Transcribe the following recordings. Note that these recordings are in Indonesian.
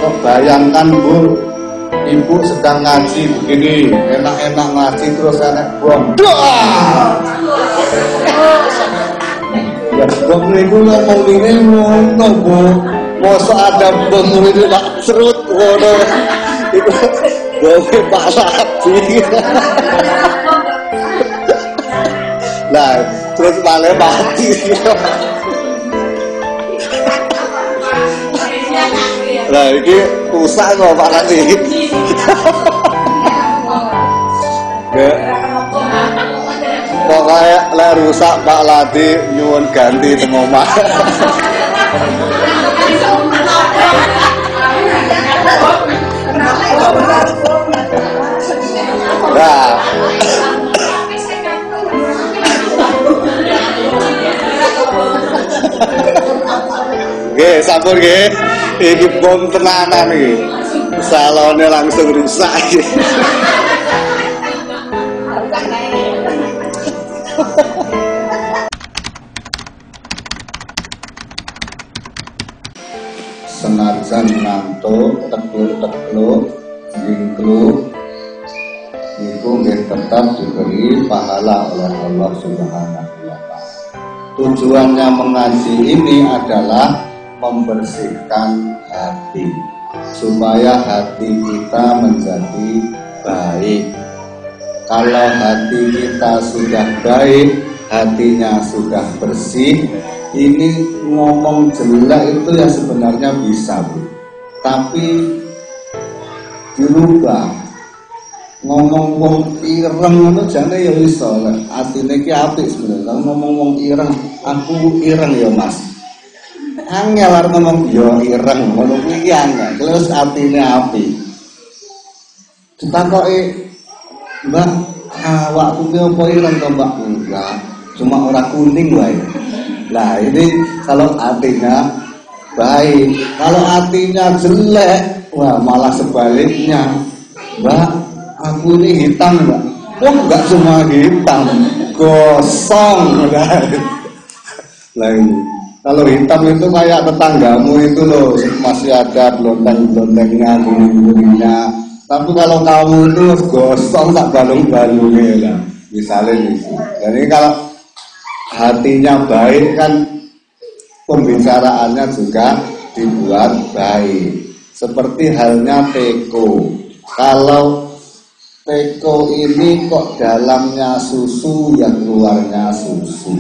Kok bayangkan Bu, ibu sedang ngaji begini, enak-enak ngaji terus enak bom. Ya bom niku ngomong ini ngono Bu. Mosok ada bom itu tak serut ngono. Itu bome Pak Lati. Lah, terus malah mati. Lah iki rusak kok Pak Lati. Pokoknya lah rusak Pak Lati nyuwun ganti teng omah. Nah. Nggih, sampun nggih. Iki bom tenanan iki. Salone langsung rusak. Senajan ngantuk, tekluk-tekluk, jingkluk, itu tetap diberi pahala oleh Allah Subhanahu wa Ta'ala. Tujuannya mengaji ini adalah membersihkan hati, supaya hati kita menjadi baik. Kalau hati kita sudah baik, hatinya sudah bersih, ini ngomong jelek itu ya sebenarnya bisa Bu, tapi dirubah. Ngomong wong ireng ngono jane ya iso, atine ki apik sebenarnya. Ngomong wong ireng, aku ireng ya Mas. Angel arep ngomong ya ireng ngono kuwi angel, terus atine apik. Ditakoki, "Mbak, awakku ki apa ireng to, Mbak?" Enggak, cuma ora kuning wae. Nah, ini kalau hatinya baik. Kalau hatinya jelek, wah malah sebaliknya. "Mbak, aku ini hitam Mbak." "Oh enggak semua hitam, gosong." Nah ini, kalau hitam itu kayak tetanggamu itu loh, masih ada blonteng-blontengnya, kuning-kuningnya. Tapi kalau kamu itu gosong tak balung-balungnya lah, misalnya gitu. Jadi kalau hatinya baik kan pembicaraannya juga dibuat baik. Seperti halnya teko. Kalau teko ini kok dalamnya susu, yang keluarnya susu.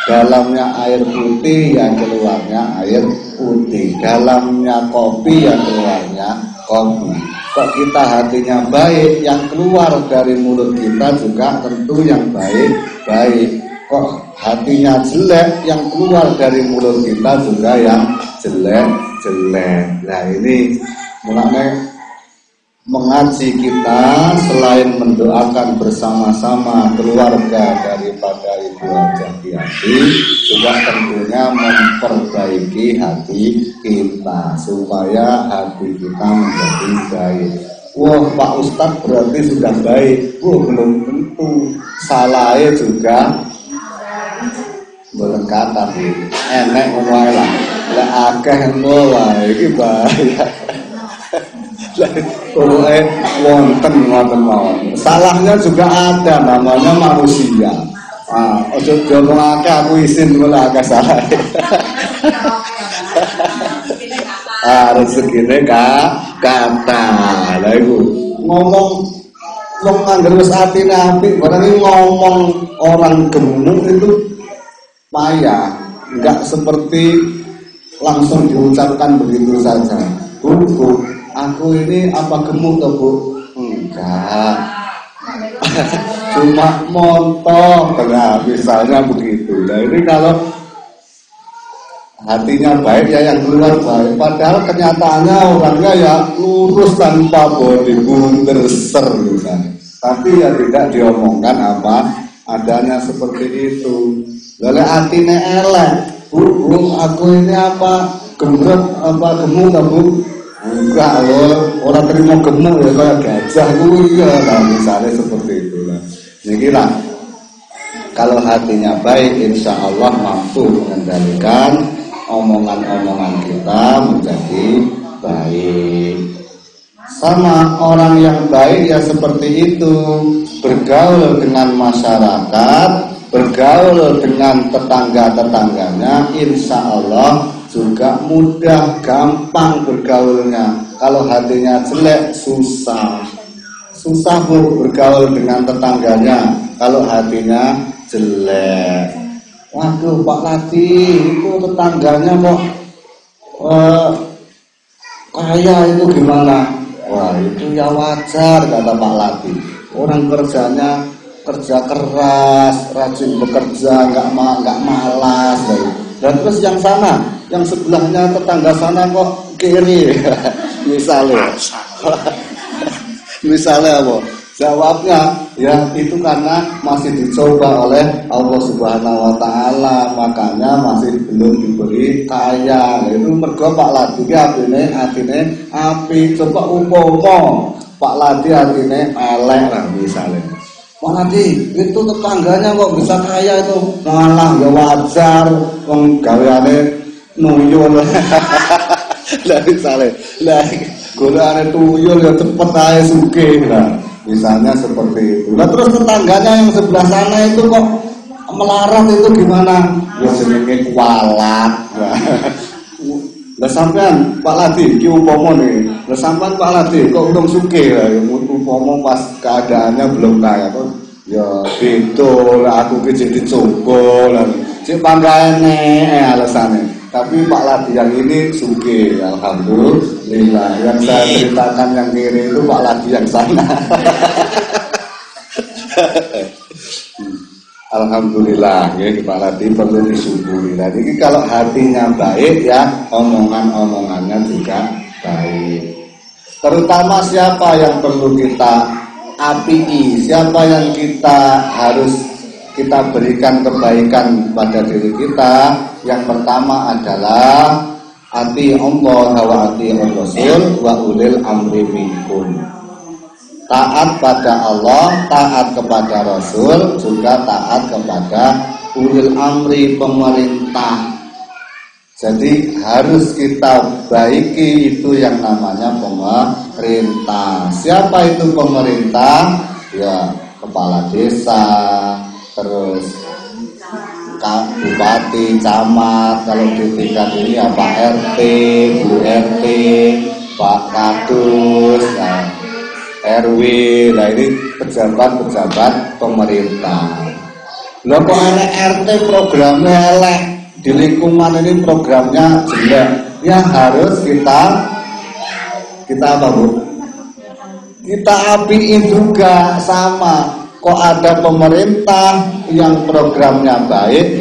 Dalamnya air putih, yang keluarnya air putih. Dalamnya kopi, yang keluarnya kopi. Kok kita hatinya baik, yang keluar dari mulut kita juga tentu yang baik-baik. Kok hatinya jelek, yang keluar dari mulut kita juga yang jelek-jelek. Nah ini mulanya mengaji kita selain mendoakan bersama-sama keluarga daripada Ibu Hajah Kiati, juga tentunya memperbaiki hati kita supaya hati kita menjadi baik. Wah Pak Ustadz berarti sudah baik. Wah belum tentu, salahnya juga boleh kata enek ngomong lah, lah akeh ngono iki bahaya. Pokoknya wonten mawon. Salahnya juga ada, namanya manusia. Ojo ngomong akeh aku isin malah akeh salah. Rezekine kata. Lah iku ngomong wong angger wis atine apik, barang ngomong orang gemuk itu payah, enggak seperti langsung diucapkan begitu saja. Bu, aku ini apa gemuk toh Bu? Enggak. Cuma montok. Nah, misalnya begitu. Nah, ini kalau hatinya baik ya yang keluar baik. Padahal kenyataannya orangnya ya lurus tanpa body bunder misalnya. Tapi ya tidak diomongkan apa adanya seperti itu. Lalu hatinya elek. Bu, aku ini apa gembrot apa gemuk toh Bu? Enggak loh, orang terima gemuk ya kayak gajah ya, nah misalnya seperti itulah. Ini lah, kalau hatinya baik, insya Allah mampu mengendalikan omongan-omongan kita menjadi baik. Sama orang yang baik ya seperti itu, bergaul dengan masyarakat, bergaul dengan tetangga-tetangganya, insya Allah juga mudah, gampang bergaulnya. Kalau hatinya jelek, susah Bu bergaul dengan tetangganya kalau hatinya jelek. Waduh Pak Lati, itu tetangganya kok kaya, itu gimana? Wah itu ya wajar, kata Pak Lati. Orang kerjanya kerja keras, rajin bekerja, nggak malas. Dan terus yang sana, yang sebelahnya tetangga sana kok kiri, misalnya apa? Jawabnya ya itu karena masih dicoba oleh Allah Subhanahu wa taala, makanya masih belum diberi kaya. Itu mergo Pak Ladi ki atine api. Coba umpama Pak Ladi atine elek lah misalnya. Pak Ladi itu tetangganya kok bisa kaya itu, malah ya wajar wong gaweane nuyul. Lah misalnya, lah golekane tuyul ya cepet ae sugih lah. Misalnya seperti itu. Lah terus tetangganya yang sebelah sana itu kok melarat, itu gimana? Ya jenenge kualat. Lah sampean Pak Ladi ki umpama nih. Lah sampean Pak Ladi kok urung sugih lah, umpama pas keadaannya belum kaya kok ya betul aku ki jadi coba lah. Sik panggane alasane. Tapi Pak Ladi yang ini sugih, alhamdulillah. Yang saya ceritakan yang kiri itu Pak Ladi yang sana. Alhamdulillah, ya Pak Ladi perlu disyukuri. Jadi kalau hatinya baik ya omongannya juga baik. Terutama siapa yang perlu kita apii, siapa yang kita harus kita berikan kebaikan pada diri kita. Yang pertama adalah ati Allah wa ati Rasul wa ulil amri minkum. Taat pada Allah, taat kepada Rasul, juga taat kepada ulil amri, pemerintah. Jadi harus kita baiki itu yang namanya pemerintah. Siapa itu pemerintah? Ya kepala desa, terus bupati, camat, kalau di tingkat ini ya Pak RT, Bu RT, Pak Kadus, RW, nah ini pejabat-pejabat pemerintah. Loh kok ada RT programnya elek, di lingkungan ini programnya jelek, ya harus kita apa Bu? Kita apiin juga sama. Kok ada pemerintah yang programnya baik,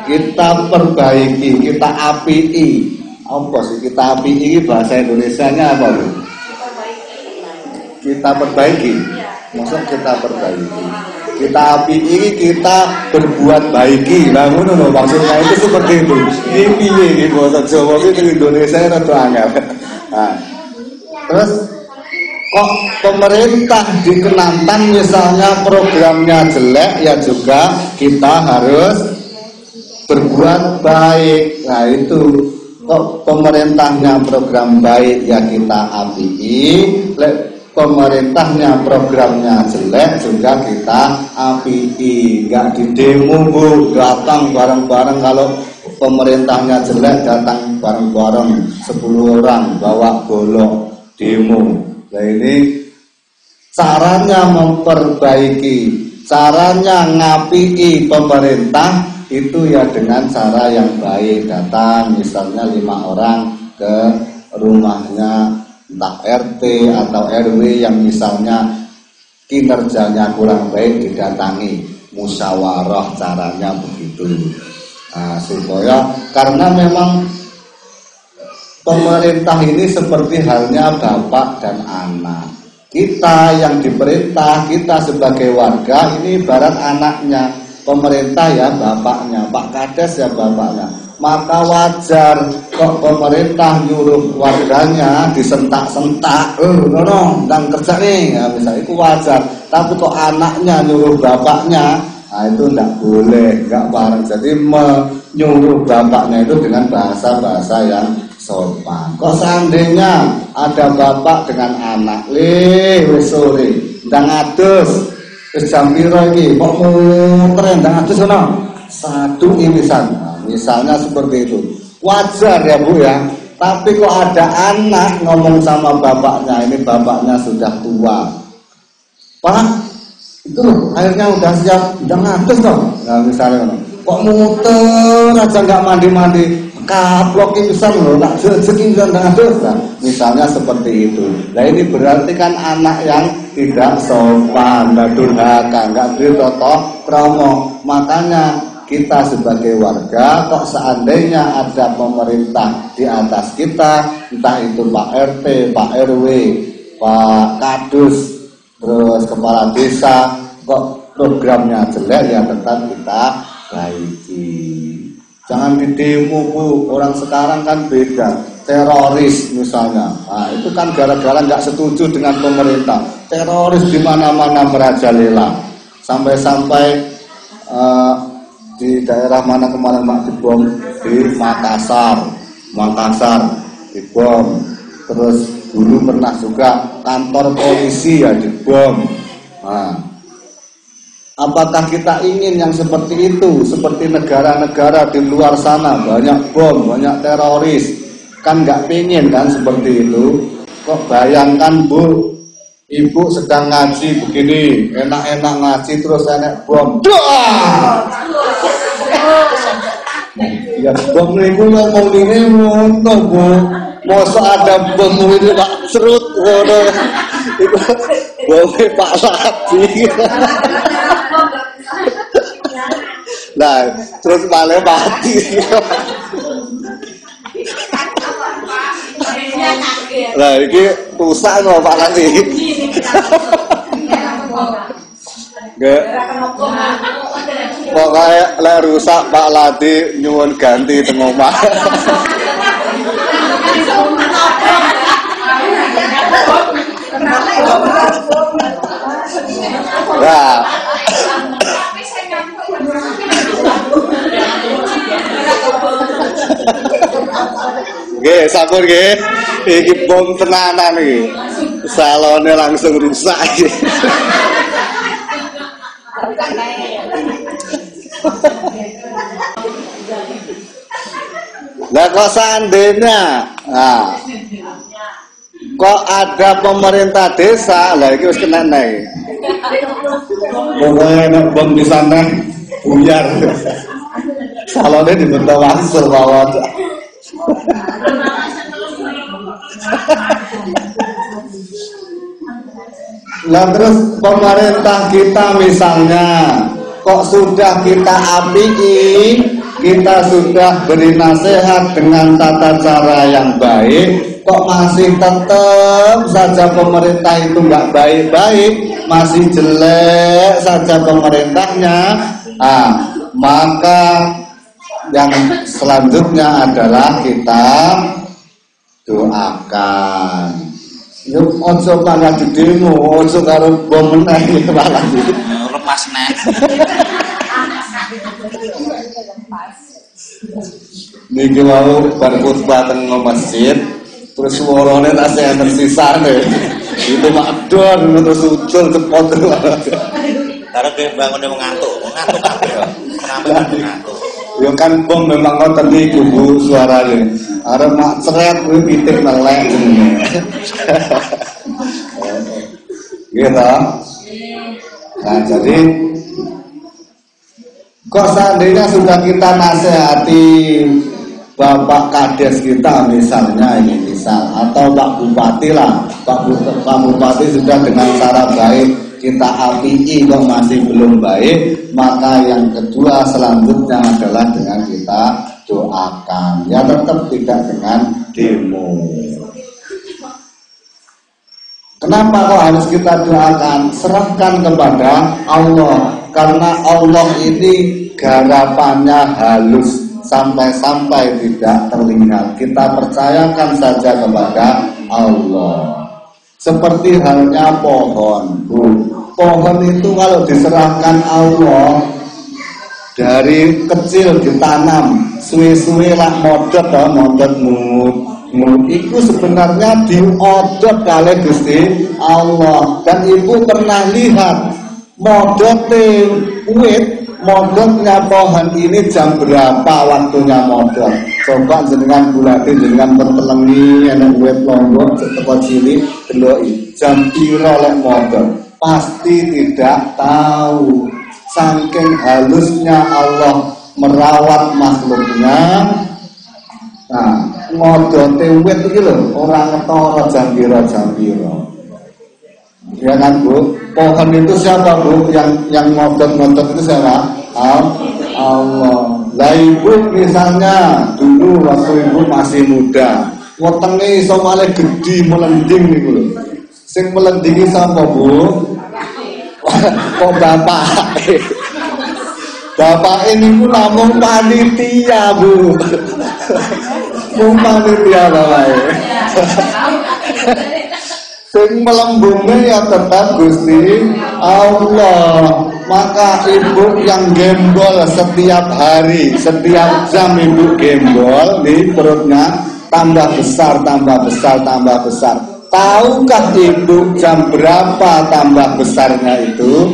kita perbaiki, kita apii. Apa sih kita apii? Bahasa Indonesianya apa Bu? Kita perbaiki. Maksud kita perbaiki. Kita apii, kita berbuat baiki. Lah ngono lho maksudnya itu seperti itu. Iki piye iki bahasa Jawa iki Indonesia rada angel. Nah, terus kok pemerintah dikenantan misalnya programnya jelek, ya juga kita harus berbuat baik. Nah itu kok pemerintahnya program baik ya kita apii, pemerintahnya programnya jelek juga kita apii. Gak di demo Bu, datang bareng-bareng. Kalau pemerintahnya jelek datang bareng-bareng 10 orang bawa golok demo. Nah ini caranya memperbaiki, caranya ngapii pemerintah itu ya dengan cara yang baik. Datang misalnya 5 orang ke rumahnya entah RT atau RW yang misalnya kinerjanya kurang baik, didatangi musyawarah, caranya begitu. Nah supaya karena memang pemerintah ini seperti halnya bapak dan anak. Kita yang diperintah, kita sebagai warga ini ibarat anaknya. Pemerintah ya bapaknya, Pak Kades ya bapaknya. Maka wajar kok pemerintah nyuruh warganya disentak-sentak. Dan kerja nih, ya, misalnya itu wajar. Tapi kok anaknya nyuruh bapaknya, nah itu enggak boleh, enggak bareng. Jadi menyuruh bapaknya itu dengan bahasa-bahasa yang sopan. Kok seandainya ada bapak dengan anak, wis sore, ndang adus, wis jam piro iki, kok muter ndang adus ono? Satu imisan. Nah, misalnya seperti itu. Wajar ya Bu ya. Tapi kok ada anak ngomong sama bapaknya, ini bapaknya sudah tua. Pak, itu loh, airnya udah siap, udah ngatus dong. Nah misalnya, kok muter aja nggak mandi-mandi, kaplok pisan loh, tak rezeki udah ngatus. Nah, misalnya seperti itu. Nah ini berarti kan anak yang tidak sopan, nggak durhaka, nggak bertotok kromo. Makanya kita sebagai warga, kok seandainya ada pemerintah di atas kita, entah itu Pak RT, Pak RW, Pak Kadus, terus kepala desa, kok programnya jelek ya tetap kita baiki. Jangan di demo Bu, orang sekarang kan beda, teroris misalnya. Nah, itu kan gara-gara nggak setuju dengan pemerintah. Teroris di mana-mana merajalela, sampai-sampai di daerah mana kemarin Pak dibom, di Makassar dibom. Terus dulu pernah juga kantor polisi ya dibom. Nah, apakah kita ingin yang seperti itu? Seperti negara-negara di luar sana banyak bom, banyak teroris, kan nggak pengen kan seperti itu. Kok bayangkan Bu, ibu sedang ngaji begini, enak-enak ngaji terus enak bom. Ya bom niku ngomong ini ngono Bu. Mosok ada bom ini Pak serut ngono. Iku bom Pak Lati. Nah, terus malah mati. Nah, ini rusak loh Pak Lati. Nggak. Pokoknya lek rusak Pak Lati nyuwun ganti teng omah. Nah. Nggih, sampun nggih. Iki bom tenanan iki. Salone langsung rusak iki. Lah kok seandainya, nah, kok ada pemerintah desa, lah iki wis kena naik. Pokoknya nek bom di sana buyar. Salone dibentuk langsung bawah. Lah terus pemerintah kita misalnya kok sudah kita apiki, kita sudah beri nasihat dengan tata cara yang baik, kok masih tetap saja pemerintah itu nggak baik-baik, masih jelek saja pemerintahnya, maka yang selanjutnya adalah kita doakan. Yuk ojo malah di demo, ojo karo bom meneh malah lepas neh. Niki mau bar khutbah teng masjid, terus suarane tak enten sisane. Itu makdon terus ucul cepot. Karo ge bangune ngantuk kabeh. Kenapa ngantuk? Yo kan bom memang ngoten niku Bu suarane. Arep mak cret kuwi pitik melek jenenge. Gitu. Nah, jadi kok seandainya sudah kita nasihati Bapak Kades kita misalnya ini misal, atau Pak Bupati lah, Pak Bupati sudah dengan cara baik kita apiki kok masih belum baik, maka yang kedua selanjutnya adalah dengan kita doakan, ya tetap tidak dengan demo. Kenapa kok harus kita doakan? Serahkan kepada Allah, karena Allah ini garapannya halus sampai-sampai tidak terlihat. Kita percayakan saja kepada Allah. Seperti halnya pohon, Bu. Pohon itu kalau diserahkan Allah, dari kecil ditanam, suwe-suwe lah modot iku sebenarnya diodot kali Gusti Allah. Dan ibu pernah lihat modote wit, modotnya pohon ini jam berapa waktunya modot? Coba jenengan bulati, jenengan pertelengi enek wit lombok teko cilik deloki jam piro lek modot, pasti tidak tahu. Saking halusnya Allah merawat makhluknya. Nah, ngodote wit iki lho, ora ngetara jam piro. Ya kan, Bu? Pohon itu siapa, Bu? Yang ngodot-ngodot itu siapa? Allah. Lah ibu misalnya dulu waktu ibu masih muda, wetenge iso malih gedhi melending niku lho. Sing melendingi sapa, Bu? Kok bapak? Bapak ini pun namung panitia, Bu. Mung panitia bapak. Sing melembungnya ya tetap Gusti Allah. Maka ibu yang gembol setiap hari, setiap jam ibu gembol di perutnya tambah besar. Tahukah ibu jam berapa tambah besarnya itu?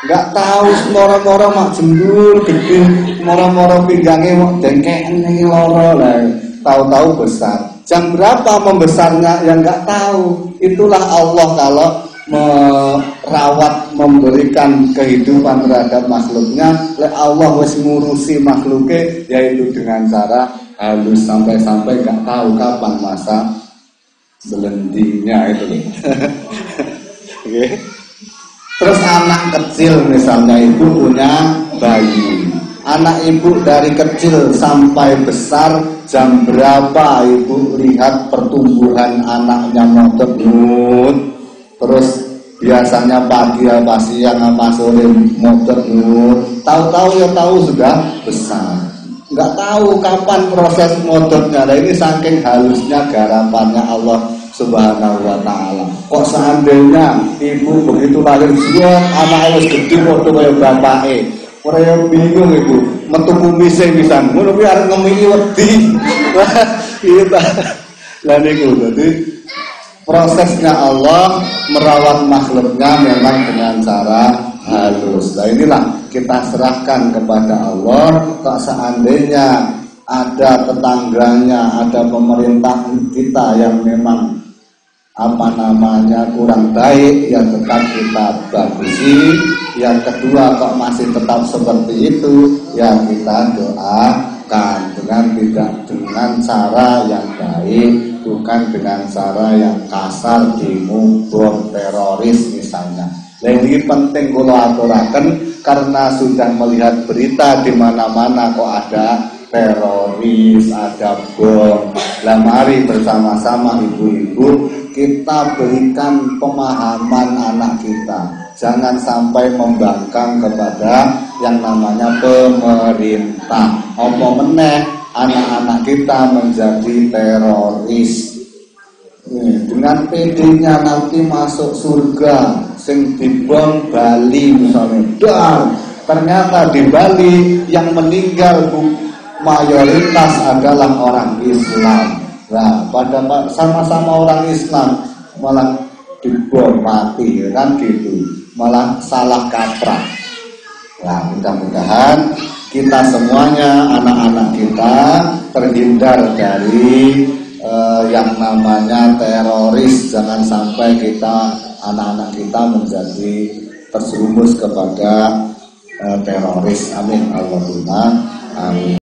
Enggak tahu, moro-moro mak jembul gede, moro-moro pinggangnya mau dengkek ini loro lah. Tahu-tahu besar. Jam berapa membesarnya yang enggak tahu. Itulah Allah kalau merawat, memberikan kehidupan terhadap makhluknya. Allah wis ngurusi makhluknya, yaitu dengan cara halus sampai-sampai enggak tahu kapan masa belendingnya itu. Okay. Terus anak kecil misalnya ibu punya bayi, anak ibu dari kecil sampai besar, jam berapa ibu lihat pertumbuhan anaknya modot. Terus biasanya pagi apa siang apa sore modot. Tahu-tahu ya tahu sudah besar. Enggak tahu kapan proses modotnya. Nah, ini saking halusnya garapannya Allah Subhanahu wa ta'ala. Kok seandainya ibu begitu lahir dia anak wis gede waktu kaya bapake, ora bingung ibu metu kumise pisan ngono kuwi arep ngemiki wedi. Iya. Lah niku dadi prosesnya Allah merawat makhluknya memang dengan cara halus. Nah inilah kita serahkan kepada Allah. Kok seandainya ada tetangganya, ada pemerintah kita yang memang kurang baik, yang tetap kita bagusi. Yang kedua kok masih tetap seperti itu, ya kita doakan dengan cara yang baik, bukan dengan cara yang kasar, dimubur, teroris misalnya. Jadi penting kalau aturaken karena sudah melihat berita di mana-mana kok ada teroris, ada bom. Lah mari bersama-sama ibu-ibu kita berikan pemahaman anak kita. Jangan sampai membangkang kepada yang namanya pemerintah. Apa meneh anak-anak kita menjadi teroris. Dengan PD-nya nanti masuk surga, sing dibom Bali misalnya. Dan ternyata di Bali yang meninggal mayoritas adalah orang Islam. Nah, pada sama-sama orang Islam malah dibom mati kan gitu, malah salah kaprah. Nah, mudah-mudahan kita semuanya, anak-anak kita terhindar dari yang namanya teroris. Jangan sampai kita, anak-anak kita menjadi terjerumus kepada teroris. Amin Allahumma amin.